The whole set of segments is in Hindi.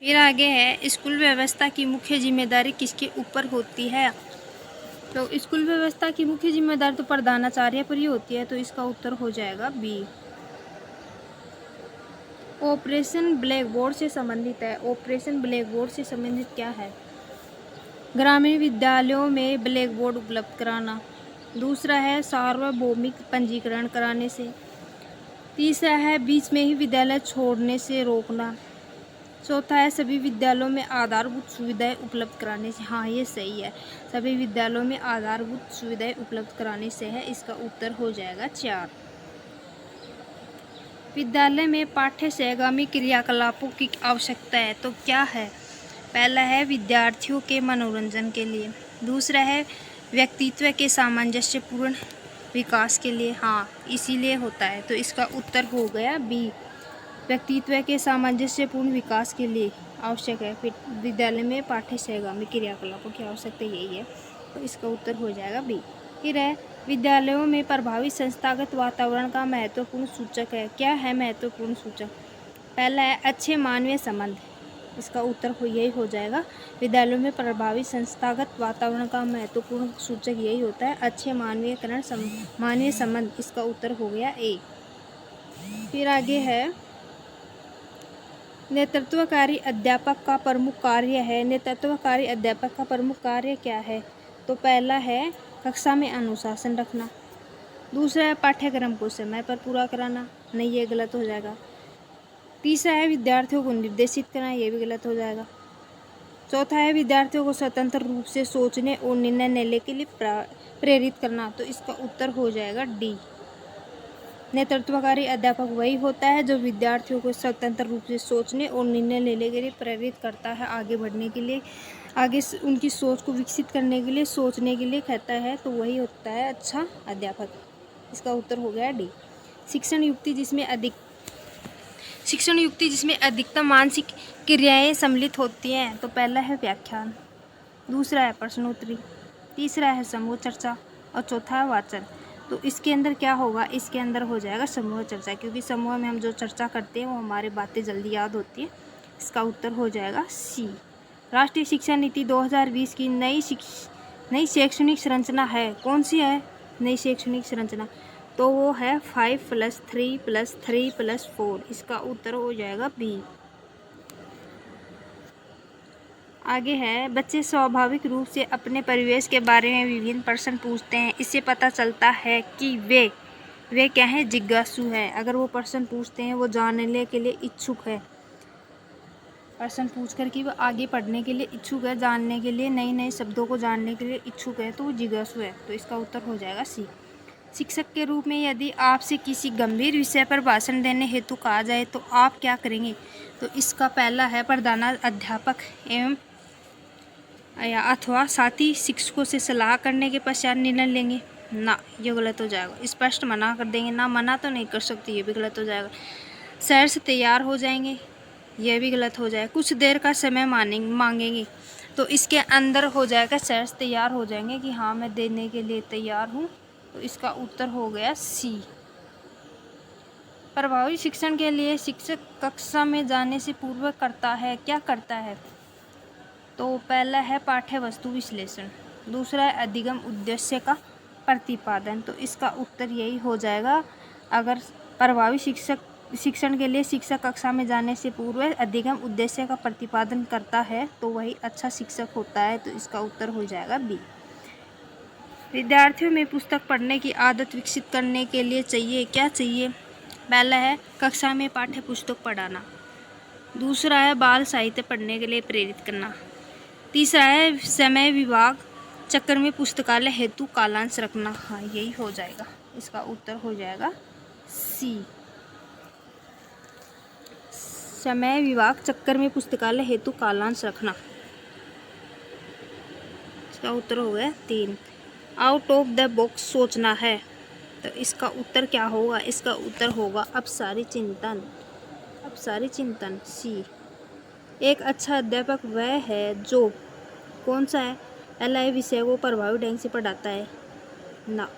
फिर आगे है स्कूल व्यवस्था की मुख्य जिम्मेदारी किसके ऊपर होती है। तो स्कूल व्यवस्था की मुख्य जिम्मेदारी तो प्रधानाचार्य पर ही होती है, तो इसका उत्तर हो जाएगा बी। ऑपरेशन ब्लैक बोर्ड से संबंधित है। ऑपरेशन ब्लैक बोर्ड से संबंधित क्या है? ग्रामीण विद्यालयों में ब्लैक बोर्ड उपलब्ध कराना। दूसरा है सार्वभौमिक पंजीकरण कराने से। तीसरा है बीच में ही विद्यालय छोड़ने से रोकना। चौथा है सभी विद्यालयों में आधारभूत सुविधाएं उपलब्ध कराने से। हाँ, ये सही है, सभी विद्यालयों में आधारभूत सुविधाएं उपलब्ध कराने से है। इसका उत्तर हो जाएगा 4। विद्यालय में पाठ्य सहगामी क्रियाकलापों की आवश्यकता है, तो क्या है? पहला है विद्यार्थियों के मनोरंजन के लिए। दूसरा है व्यक्तित्व के सामंजस्यपूर्ण विकास के लिए। हाँ, इसीलिए होता है, तो इसका उत्तर हो गया बी। व्यक्तित्व के सामंजस्यपूर्ण विकास के लिए आवश्यक है। फिर विद्यालय में पाठ्य सहगामी क्रियाकलापों की आवश्यकता यही है, तो इसका उत्तर हो जाएगा बी। फिर है विद्यालयों में प्रभावी संस्थागत वातावरण का महत्वपूर्ण सूचक है। क्या है महत्वपूर्ण सूचक? पहला है अच्छे मानवीय संबंध। इसका उत्तर यही हो जाएगा। विद्यालयों में प्रभावी संस्थागत वातावरण का महत्वपूर्ण सूचक यही होता है, अच्छे मानवीय संबंध। इसका उत्तर हो गया ए। फिर आगे है नेतृत्वकारी अध्यापक का प्रमुख कार्य है। नेतृत्वकारी अध्यापक का प्रमुख कार्य क्या है? तो पहला है कक्षा में अनुशासन रखना। दूसरा है पाठ्यक्रम को समय पर पूरा कराना। नहीं, ये गलत हो जाएगा। तीसरा है विद्यार्थियों को निर्देशित करना। ये भी गलत हो जाएगा। चौथा है विद्यार्थियों को स्वतंत्र रूप से सोचने और निर्णय लेने के लिए प्रेरित करना। तो इसका उत्तर हो जाएगा डी। नेतृत्वकारी अध्यापक वही होता है जो विद्यार्थियों को स्वतंत्र रूप से सोचने और निर्णय लेने के लिए प्रेरित करता है, आगे बढ़ने के लिए, आगे उनकी सोच को विकसित करने के लिए, सोचने के लिए कहता है, तो वही होता है अच्छा अध्यापक। इसका उत्तर हो गया डी। शिक्षण युक्ति जिसमें अधिकतम मानसिक क्रियाएं सम्मिलित होती हैं, तो पहला है व्याख्यान, दूसरा है प्रश्नोत्तरी, तीसरा है समूह चर्चा और चौथा है वाचन। तो इसके अंदर क्या होगा? इसके अंदर हो जाएगा समूह चर्चा, क्योंकि समूह में हम जो चर्चा करते हैं वो हमारी बातें जल्दी याद होती है। इसका उत्तर हो जाएगा सी। राष्ट्रीय शिक्षा नीति 2020 की नई शैक्षणिक संरचना है। कौन सी है नई शैक्षणिक संरचना? तो वो है 5+3+3+4। इसका उत्तर हो जाएगा बी। आगे है बच्चे स्वाभाविक रूप से अपने परिवेश के बारे में विभिन्न प्रश्न पूछते हैं। इससे पता चलता है कि वे क्या है? जिज्ञासु है। अगर वो प्रश्न पूछते हैं, वो जानने के लिए इच्छुक है, प्रश्न पूछ कर कि वो आगे पढ़ने के लिए इच्छुक है, जानने के लिए, नए नए शब्दों को जानने के लिए इच्छुक है, तो वो जिज्ञासु है। तो इसका उत्तर हो जाएगा सी। शिक्षक के रूप में यदि आपसे किसी गंभीर विषय पर भाषण देने हेतु कहा जाए तो आप क्या करेंगे? तो इसका पहला है प्रधानाध्यापक एवं या अथवा साथी शिक्षकों से सलाह करने के पश्चात निर्णय लेंगे। ना, ये गलत हो जाएगा। स्पष्ट मना कर देंगे। ना, मना तो नहीं कर सकती, ये भी गलत हो जाएगा। शहर से तैयार हो जाएंगे, यह भी गलत हो जाएगा। कुछ देर का समय मांगेंगे, तो इसके अंदर हो जाएगा शहर से तैयार हो जाएंगे कि हाँ मैं देने के लिए तैयार हूँ। तो इसका उत्तर हो गया सी। प्रभावी शिक्षण के लिए शिक्षक कक्षा में जाने से पूर्व करता है, क्या करता है? तो पहला है पाठ्य वस्तु विश्लेषण, दूसरा है अधिगम उद्देश्य का प्रतिपादन। तो इसका उत्तर यही हो जाएगा। अगर प्रभावी शिक्षण के लिए शिक्षक कक्षा में जाने से पूर्व अधिगम उद्देश्य का प्रतिपादन करता है, तो वही अच्छा शिक्षक होता है। तो इसका उत्तर हो जाएगा बी। विद्यार्थियों में पुस्तक पढ़ने की आदत विकसित करने के लिए क्या चाहिए? पहला है कक्षा में पाठ्य पुस्तक पढ़ाना, दूसरा है बाल साहित्य पढ़ने के लिए प्रेरित करना, तीसरा है समय विभाग चक्कर में पुस्तकालय हेतु कालांश रखना। हाँ, यही हो जाएगा। इसका उत्तर हो जाएगा सी। समय विभाग चक्कर में पुस्तकालय हेतु कालांश रखना। इसका उत्तर हो गया 3। आउट ऑफ द बॉक्स सोचना है, तो इसका उत्तर क्या होगा? इसका उत्तर होगा अपसारी चिंतन सी। एक अच्छा अध्यापक वह है जो कौन सा है? पहला है विषय को प्रभावी ढंग से पढ़ाता है। ना,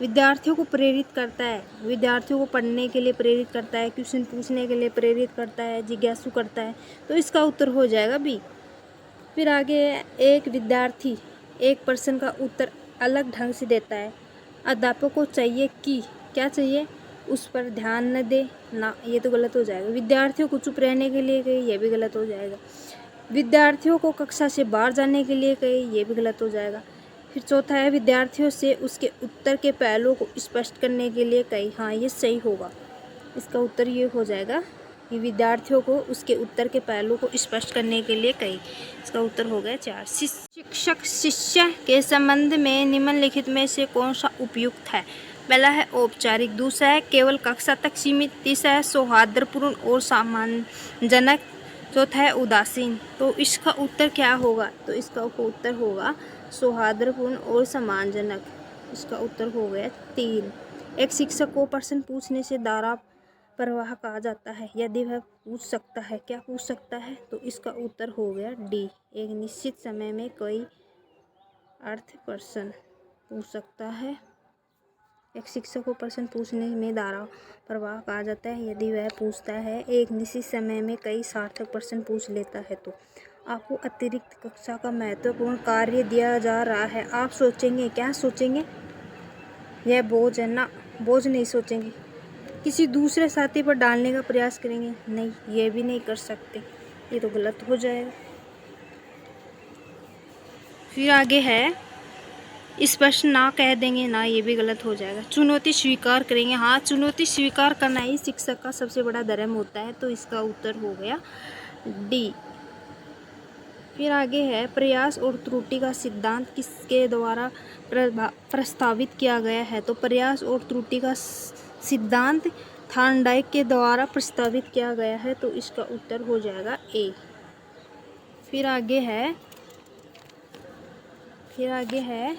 विद्यार्थियों को प्रेरित करता है, विद्यार्थियों को पढ़ने के लिए प्रेरित करता है, क्वेश्चन पूछने के लिए प्रेरित करता है, जिज्ञासु करता है, तो इसका उत्तर हो जाएगा बी। फिर आगे है, एक विद्यार्थी एक प्रश्न का उत्तर अलग ढंग से देता है, अध्यापक को चाहिए कि क्या चाहिए, उस पर ध्यान न दे ना, ये तो गलत हो जाएगा। विद्यार्थियों को चुप रहने के लिए कहे, ये भी गलत हो जाएगा। विद्यार्थियों को कक्षा से बाहर जाने के लिए कहे, ये भी गलत हो जाएगा। फिर चौथा है, विद्यार्थियों से उसके उत्तर के पहलुओं को स्पष्ट करने के लिए कहे, हाँ ये सही होगा। इसका उत्तर ये हो जाएगा कि विद्यार्थियों को उसके उत्तर के पहलू को स्पष्ट करने के लिए कही। इसका उत्तर हो गया 4। शिक्षक शिष्य के संबंध में निम्नलिखित में से कौन सा उपयुक्त है? पहला है औपचारिक, दूसरा है केवल कक्षा तक सीमित, तीसरा है सौहार्दपूर्ण और सम्मानजनक, चौथा है उदासीन। तो इसका उत्तर क्या होगा? तो इसका उत्तर होगा सौहार्दपूर्ण और सम्मानजनक। इसका उत्तर हो गया 3। एक शिक्षक को प्रश्न पूछने से धारा प्रवाह कहा जाता है यदि वह पूछ सकता है। क्या पूछ सकता है? तो इसका उत्तर हो गया डी। एक निश्चित समय में कोई अर्थ प्रश्न पूछ सकता है। एक शिक्षक को प्रश्न पूछने में धारा प्रवाह कहा जाता है यदि वह पूछता है, एक निश्चित समय में कई सार्थक प्रश्न पूछ लेता है। तो आपको अतिरिक्त कक्षा का महत्वपूर्ण कार्य दिया जा रहा है। आप सोचेंगे, क्या सोचेंगे? यह बोझ है ना, बोझ नहीं सोचेंगे। किसी दूसरे साथी पर डालने का प्रयास करेंगे, नहीं, ये भी नहीं कर सकते, ये तो गलत हो जाएगा। फिर आगे है, स्पष्ट ना कह देंगे, ना, ये भी गलत हो जाएगा। चुनौती स्वीकार करेंगे, हाँ, चुनौती स्वीकार करना ही शिक्षक का सबसे बड़ा धर्म होता है। तो इसका उत्तर हो गया डी। फिर आगे है, प्रयास और त्रुटि का सिद्धांत किसके द्वारा प्रस्तावित किया गया है? तो प्रयास और त्रुटि का सिद्धांत थॉर्नडाइक के द्वारा प्रस्तावित किया गया है। तो इसका उत्तर हो जाएगा ए। फिर आगे है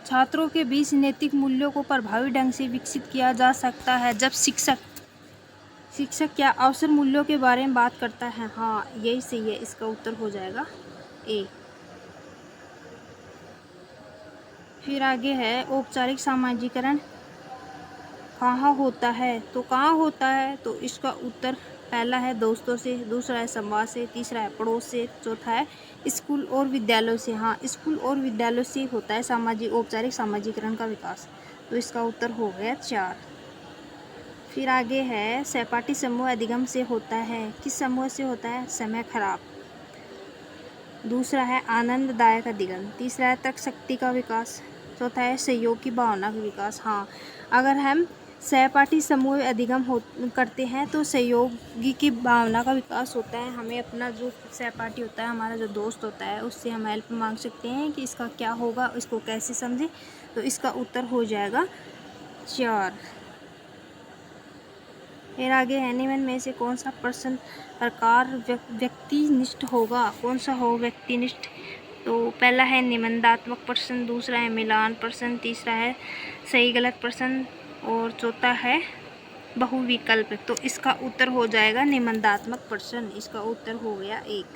छात्रों के बीच नैतिक मूल्यों को प्रभावी ढंग से विकसित किया जा सकता है जब शिक्षक क्या अवसर मूल्यों के बारे में बात करता है। हाँ, यही सही है। इसका उत्तर हो जाएगा ए। फिर आगे है, औपचारिक सामाजिकरण कहाँ होता है? तो कहाँ होता है? तो इसका उत्तर पहला है दोस्तों से, दूसरा है समाज से, तीसरा है पड़ोस से, चौथा है स्कूल और विद्यालयों से। हाँ, स्कूल और विद्यालयों से होता है औपचारिक सामाजिकरण का विकास। तो इसका उत्तर हो गया 4। फिर आगे है, सहपाठी समूह अधिगम से होता है। किस समूह से होता है? समय खराब। दूसरा है आनंददायक अधिगम, तीसरा है तर्क शक्ति का विकास, चौथा है सहयोग की भावना का विकास। हाँ, अगर हम सहपाठी समूह अधिगम करते हैं तो सहयोगी की भावना का विकास होता है। हमें अपना जो सहपाठी होता है, हमारा जो दोस्त होता है, उससे हम हेल्प मांग सकते हैं कि इसका क्या होगा, इसको कैसे समझें। तो इसका उत्तर हो जाएगा 4। फिर आगे है, निम्न में से कौन सा प्रश्न प्रकार व्यक्तिनिष्ठ होगा? कौन सा हो व्यक्तिनिष्ठ? तो पहला है निबंधात्मक प्रश्न, दूसरा है मिलान प्रश्न, तीसरा है सही गलत प्रश्न और चौथा है बहुविकल्प। तो इसका उत्तर हो जाएगा निबंधात्मक प्रश्न। इसका उत्तर हो गया 1।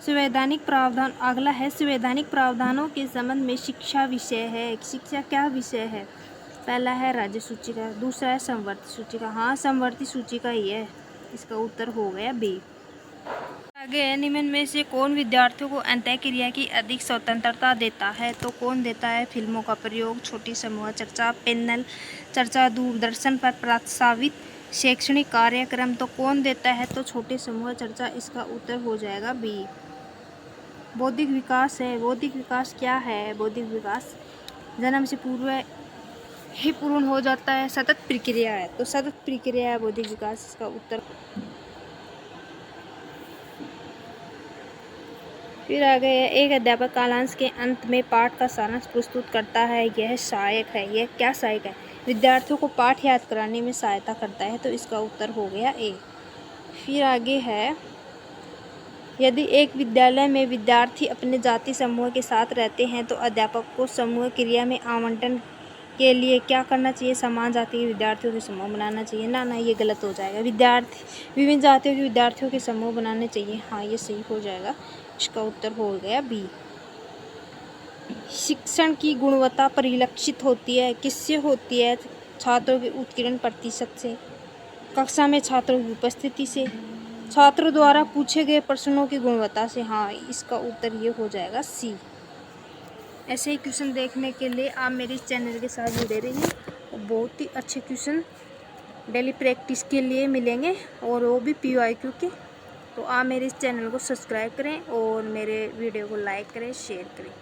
संवैधानिक प्रावधान अगला है, संवैधानिक प्रावधानों के संबंध में शिक्षा विषय है। शिक्षा क्या विषय है? पहला है राज्य सूचिका, दूसरा है समवर्ती सूचिका। हाँ, समवर्ती सूचिका ही है। इसका उत्तर हो गया बी। आगे है, निम्न में से कौन विद्यार्थियों को अंतःक्रिया की अधिक स्वतंत्रता देता है? तो कौन देता है? फिल्मों का प्रयोग, छोटी समूह चर्चा, पैनल चर्चा, दूरदर्शन पर प्रसारित शैक्षणिक कार्यक्रम। तो कौन देता है? तो छोटे समूह चर्चा। इसका उत्तर हो जाएगा बी। बौद्धिक विकास है। बौद्धिक विकास क्या है? बौद्धिक विकास जन्म से पूर्व ही पूर्ण हो जाता है, सतत प्रक्रिया है। तो सतत प्रक्रिया है बौद्धिक विकास। इसका उत्तर। फिर आगे है, एक अध्यापक कालांश के अंत में पाठ का सारांश प्रस्तुत करता है। यह सहायक है। यह क्या सहायक है? विद्यार्थियों को पाठ याद कराने में सहायता करता है। तो इसका उत्तर हो गया ए। फिर आगे है, यदि एक विद्यालय में विद्यार्थी अपने जाति समूह के साथ रहते हैं तो अध्यापक को समूह क्रिया में आवंटन के लिए क्या करना चाहिए? समान जाति के विद्यार्थियों के समूह बनाना चाहिए। ना ये गलत हो जाएगा। विभिन्न जातियों के विद्यार्थियों के समूह बनाने चाहिए। हाँ, ये सही हो जाएगा। इसका उत्तर हो गया बी। शिक्षण की गुणवत्ता परिलक्षित होती है किससे होती है? छात्रों के उत्कीर्ण प्रतिशत से, कक्षा में छात्रों की उपस्थिति से, छात्रों द्वारा पूछे गए प्रश्नों की गुणवत्ता से। हाँ, इसका उत्तर ये हो जाएगा सी। ऐसे ही क्वेश्चन देखने के लिए आप मेरे इस चैनल के साथ जुड़े रहिए और बहुत ही अच्छे क्वेश्चन डेली प्रैक्टिस के लिए मिलेंगे और वो भी PYQ के। तो आप मेरे इस चैनल को सब्सक्राइब करें और मेरे वीडियो को लाइक करें, शेयर करें।